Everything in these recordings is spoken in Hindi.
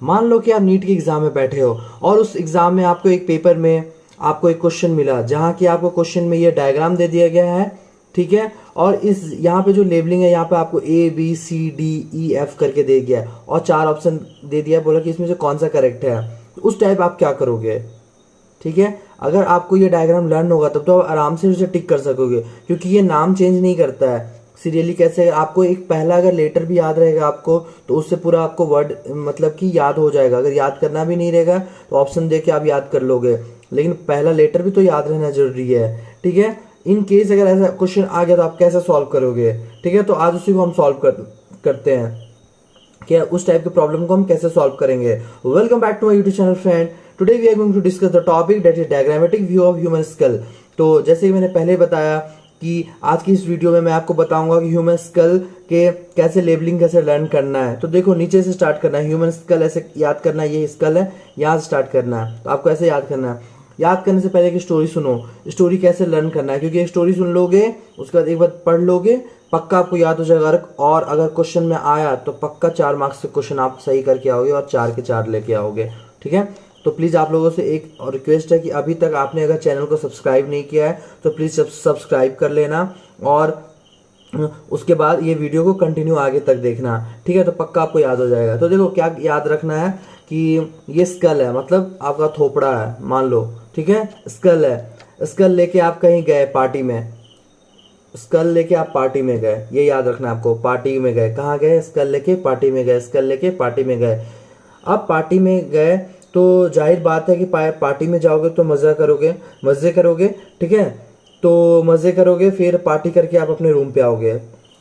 मान लो कि आप नीट के एग्जाम में बैठे हो और उस एग्जाम में आपको एक पेपर में आपको एक क्वेश्चन मिला जहाँ की आपको क्वेश्चन में ये डायग्राम दे दिया गया है, ठीक है। और इस यहाँ पे जो लेबलिंग है यहाँ पे आपको ABCDEF करके दे गया है और 4 ऑप्शन दे दिया है, बोला कि इसमें से कौन सा करेक्ट है। उस टाइप आप क्या करोगे, ठीक है। अगर आपको ये डायग्राम लर्न होगा तब तो आप आराम से उसे टिक कर सकोगे, क्योंकि ये नाम चेंज नहीं करता है सीरियली। कैसे आपको एक पहला अगर लेटर भी याद रहेगा आपको तो उससे पूरा आपको वर्ड मतलब कि याद हो जाएगा। अगर याद करना भी नहीं रहेगा तो ऑप्शन दे के आप याद कर लोगे, लेकिन पहला लेटर भी तो याद रहना जरूरी है, ठीक है। इन केस अगर ऐसा क्वेश्चन आ गया तो आप कैसे सॉल्व करोगे, ठीक है। तो आज उसी को हम सॉल्व करते हैं कि उस टाइप के प्रॉब्लम को हम कैसे सॉल्व करेंगे। Welcome back to my YouTube channel friend. Today we are going to discuss the topic that is diagrammatic view of human skull. तो जैसे कि मैंने पहले बताया कि आज की इस वीडियो में मैं आपको बताऊंगा कि ह्यूमन स्कल के कैसे लेबलिंग कैसे लर्न करना है। तो देखो नीचे से स्टार्ट करना है, ह्यूमन स्कल ऐसे याद करना है, ये स्कल है, यहाँ से स्टार्ट करना है। तो आपको ऐसे याद करना है। याद करने से पहले एक स्टोरी सुनो, स्टोरी कैसे लर्न करना है, क्योंकि एक स्टोरी सुन लोगे उसके बाद एक बार पढ़ लोगे पक्का आपको याद हो जाएगा। और अगर क्वेश्चन में आया तो पक्का 4 मार्क्स से क्वेश्चन आप सही करके आओगे और 4 के 4 लेके आओगे, ठीक है। तो प्लीज़ आप लोगों से एक और रिक्वेस्ट है कि अभी तक आपने अगर चैनल को सब्सक्राइब नहीं किया है तो प्लीज़ सब्सक्राइब कर लेना और उसके बाद ये वीडियो को कंटिन्यू आगे तक देखना, ठीक है। तो पक्का आपको याद हो जाएगा। तो देखो क्या याद रखना है कि ये स्कल है, मतलब आपका थोपड़ा है मान लो, ठीक है। स्कल है, स्कल लेके आप कहीं गए पार्टी में, स्कल लेके आप पार्टी में गए, ये याद रखना आपको। पार्टी में गए, कहाँ गए, स्कल लेके पार्टी में गए, स्कल लेके पार्टी में गए। अब पार्टी में गए तो जाहिर बात है कि पार्टी में जाओगे तो मज़ा करोगे, मज़े करोगे, ठीक है। तो मज़े करोगे, फिर पार्टी करके आप अपने रूम पे आओगे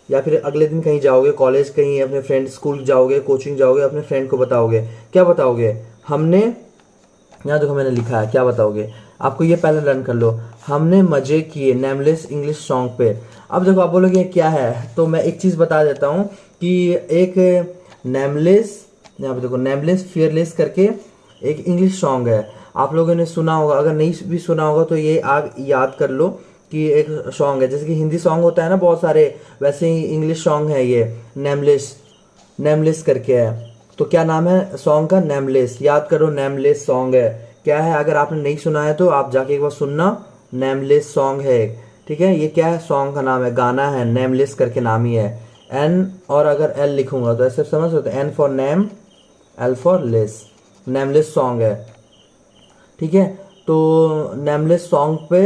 या फिर अगले दिन कहीं जाओगे, कॉलेज कहीं अपने फ्रेंड, स्कूल जाओगे, कोचिंग जाओगे, अपने फ्रेंड को बताओगे। क्या बताओगे, हमने, यहाँ देखो मैंने लिखा है, क्या बताओगे आपको ये पहले लर्न कर लो। हमने मजे किए नेमलेस इंग्लिश सॉन्ग पे। अब देखो आप बोलोगे क्या है, तो मैं एक चीज़ बता देता हूँ कि एक नेमलेस, यहाँ पे देखो नेमलेस फियरलेस करके एक इंग्लिश सॉन्ग है, आप लोगों ने सुना होगा। अगर नहीं भी सुना होगा तो ये आग याद कर लो कि एक सॉन्ग है, जैसे कि हिंदी सॉन्ग होता है ना बहुत सारे, वैसे ही इंग्लिश सॉन्ग है ये, नेमलेस, नेमलेस करके है। तो क्या नाम है सॉन्ग का, नेमलेस। याद करो नेमलेस सॉन्ग है, क्या है। अगर आपने नहीं सुना है तो आप जाके एक बार सुनना, नेमलेस सॉन्ग है, ठीक है। ये क्या है, सॉन्ग का नाम है, गाना है, नेमलेस करके नाम ही है। एन और अगर एल लिखूंगा तो ऐसे समझ सकते हैं, N for name, L for less, nameless song है, ठीक है। तो नेमलेस सॉन्ग पे,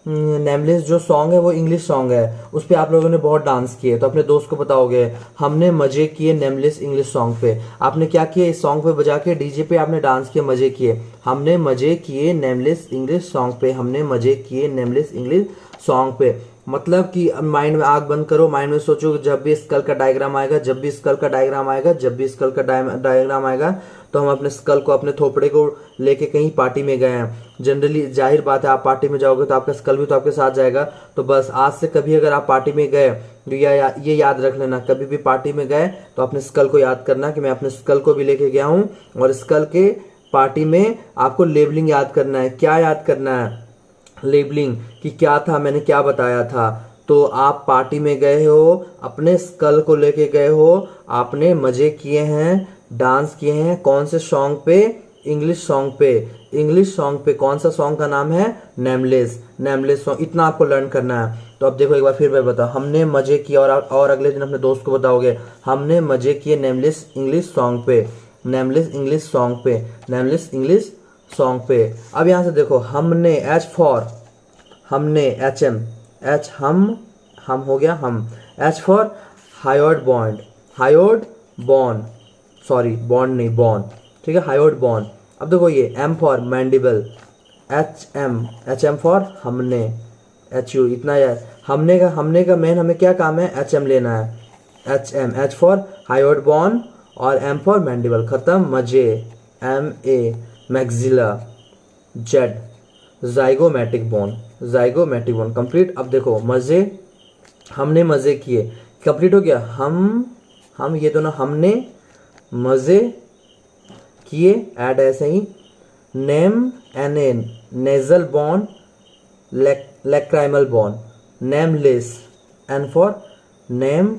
नेमलेस जो सॉन्ग है वो इंग्लिश सॉन्ग है, उस पर आप लोगों ने बहुत डांस किए। तो अपने दोस्त को बताओगे हमने मजे किए नेमलेस इंग्लिश सॉन्ग पे। आपने क्या किया, इस सॉन्ग पे बजा के डीजे पे आपने डांस किए, मजे किए। हमने मजे किए नेमलेस इंग्लिश सॉन्ग पे, हमने मजे किए नेमलेस इंग्लिश सॉन्ग पे। मतलब कि माइंड में आग बंद करो, माइंड में सोचो जब भी स्कल का डायग्राम आएगा, जब भी स्कल का डायग्राम आएगा, जब भी स्कल का डायग्राम आएगा तो हम अपने स्कल को, अपने थोपड़े को लेके कहीं पार्टी में गए हैं। जनरली जाहिर बात है आप पार्टी में जाओगे तो आपका स्कल भी तो आपके साथ जाएगा। तो बस आज से कभी अगर आप पार्टी में गए तो ये याद रख लेना, कभी भी पार्टी में गए तो अपने स्कल को याद करना कि मैं अपने स्कल को भी लेके गया हूँ। और स्कल के पार्टी में आपको लेबलिंग याद करना है। क्या याद करना है, लेबलिंग, कि क्या था, मैंने क्या बताया था। तो आप पार्टी में गए हो, अपने स्कल को लेके गए हो, आपने मजे किए हैं, डांस किए हैं, कौन से सॉन्ग पे, इंग्लिश सॉन्ग पे। इंग्लिश सॉन्ग पे कौन सा सॉन्ग का नाम है, नेमलेस, नेमलेस सॉन्ग। इतना आपको लर्न करना है। तो अब देखो एक बार फिर मैं बताऊँ, हमने मजे किए, और अगले दिन अपने दोस्त को बताओगे हमने मजे किए नेमलेस इंग्लिश सॉन्ग पे, नेमलेस इंग्लिश सॉन्ग पे, नेमलेस इंग्लिश सॉन्ग पे। अब यहाँ से देखो, हमने, एच फॉर हमने, एच एम, एच हम हो गया हम, H for hyoid bone, hyoid bone, sorry bone नहीं बॉन्ड, ठीक है, हायोड बॉन्ड। अब देखो ये M for mandible, H M for हमने, एच यू, इतना यार। हमने का मेन हमें क्या काम है, एच एम लेना है, H M, H for hyoid bone और एम फॉर मैंडिबल, खत्म। मजे, M A, maxilla, Z, zygomatic bone, zygomatic bone, complete. अब देखो मजे, हमने मजे किए, कंप्लीट हो गया। हम ये दोनों, हमने मजे किए, ऐड ऐसे ही। Name, N A, nasal bone, lacrimal bone, nameless, N for name,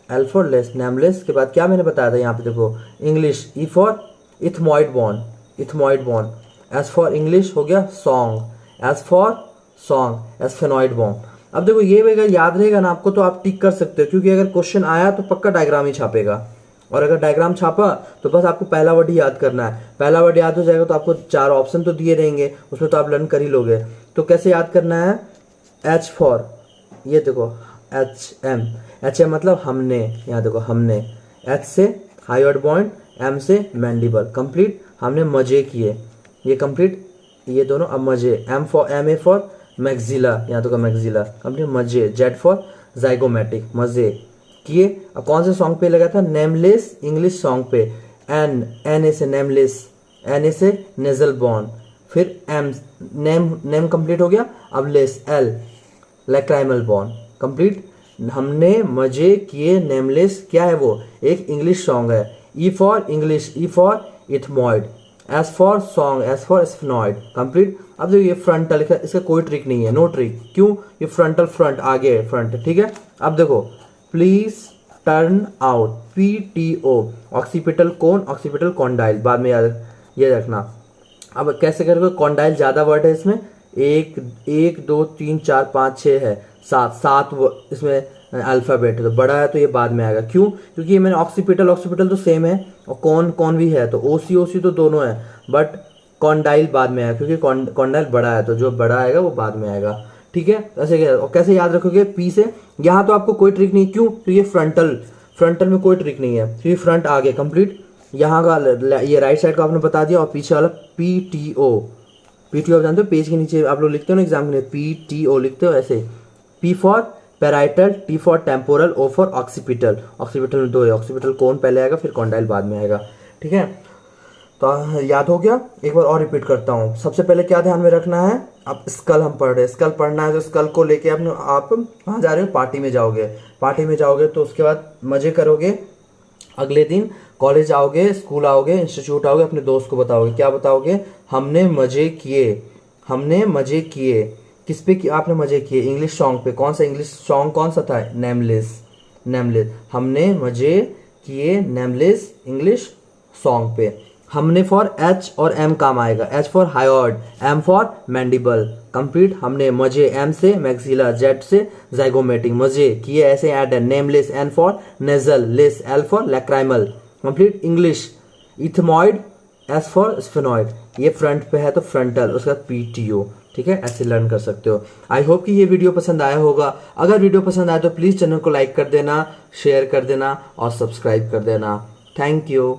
L for less, nameless के बाद क्या मैंने बताया था यहाँ पे देखो, English, E for ethmoid bone, ethmoid bone. S for English हो गया song, S for song, sphenoid bone. अब देखो ये भी अगर याद रहेगा ना आपको तो आप टिक कर सकते हो, क्योंकि अगर क्वेश्चन आया तो पक्का डायग्राम ही छापेगा, और अगर डायग्राम छापा तो बस आपको पहला वर्ड ही याद करना है। पहला वर्ड याद हो जाएगा तो आपको 4 ऑप्शन तो दिए रहेंगे, उसमें तो आप लर्न कर ही लोगे। तो कैसे याद करना है, एच फॉर, ये देखो HM, HM मतलब हमने, यहाँ देखो हमने, H से हाईवर्ड बॉन्ड, M से मैंडिबल, कंप्लीट हमने मजे किए, ये कंप्लीट, ये दोनों अब मजे। MA फॉर मैक्सिला, यहाँ तो मैक्सिला कंप्लीट मजे। Z फॉर जाइगोमेटिक, मजे किए। अब कौन से सॉन्ग पे लगा था, नेमलेस इंग्लिश सॉन्ग पे। NA से नेमलेस, NA से नेजल बॉन्ड, फिर M, नेम कंप्लीट हो गया। अब less L, lacrimal bond, complete. हमने मजे किए, नेमलेस क्या है वो, एक इंग्लिश सॉन्ग है। E for English, E for ethmoid, S for song, S for sphenoid, complete. अब देखो ये फ्रंटल, इसका कोई ट्रिक नहीं है, नो ट्रिक। क्यों, ये फ्रंटल, फ्रंट आगे है, फ्रंट, ठीक है। अब देखो please turn out, PTO, occipital cone, occipital condyle, बाद में याद ये रखना। अब कैसे करोगे, कॉन्डाइल ज्यादा वर्ड है इसमें, 1 2 3 4 5 6 है, 7 इसमें अल्फाबेट है, तो बड़ा है तो ये बाद में आएगा। क्यों, क्योंकि ये मैंने ऑक्सीपिटल तो सेम है, और कौन भी है, तो OC तो दोनों है, बट कॉन्डाइल बाद में आएगा, क्योंकि कॉन्डाइल बड़ा है, तो जो बड़ा आएगा वो बाद में आएगा, ठीक है। ऐसे क्या, और कैसे याद रखोगे, P से। यहाँ तो आपको कोई ट्रिक नहीं, क्यों, तो ये फ्रंटल में कोई ट्रिक नहीं है, क्योंकि फ्रंट आगे कंप्लीट। यहाँ का ये राइट साइड का आपने बता दिया, और पीछे वाला PTO आप जानते हो, पेज के नीचे आप लोग लिखते हो ना एग्जाम के लिए, PTO लिखते हो ऐसे। P for parietal, T for temporal, O for occipital. Occipital में 2 है, ऑक्सीपिटल कौन पहले आएगा, फिर कॉन्डाइल बाद में आएगा, ठीक है। तो याद हो गया, एक बार और रिपीट करता हूँ। सबसे पहले क्या ध्यान में रखना है, अब स्कल हम पढ़ रहे हैं, स्कल पढ़ना है, तो स्कल को लेके आप कहाँ जा रहे हो, पार्टी में जाओगे, तो उसके बाद मजे करोगे। अगले दिन कॉलेज आओगे, स्कूल आओगे, इंस्टीट्यूट आओगे, अपने दोस्त को बताओगे, क्या बताओगे, हमने मजे किए। किस पे आपने मजे किए, इंग्लिश सॉन्ग पे। कौन सा इंग्लिश सॉन्ग कौन सा था, नेमलेस। हमने मजे किए नेमलेस इंग्लिश सॉन्ग पे। हमने फॉर H और M काम आएगा, H for hyoid, M for mandible, complete. हमने मजे, M से मैक्सिला, Z से जाइगोमेटिक, मजे किए ऐसे ऐड है। Nameless, N for nasal, less, L for lacrimal, complete. English, ethmoid, S for sphenoid, ये फ्रंट पे है तो फ्रंटल, उसका PTO, ठीक है। ऐसे लर्न कर सकते हो। आई होप कि ये वीडियो पसंद आया होगा। अगर वीडियो पसंद आया तो प्लीज चैनल को लाइक कर देना, शेयर कर देना और सब्सक्राइब कर देना। Thank you.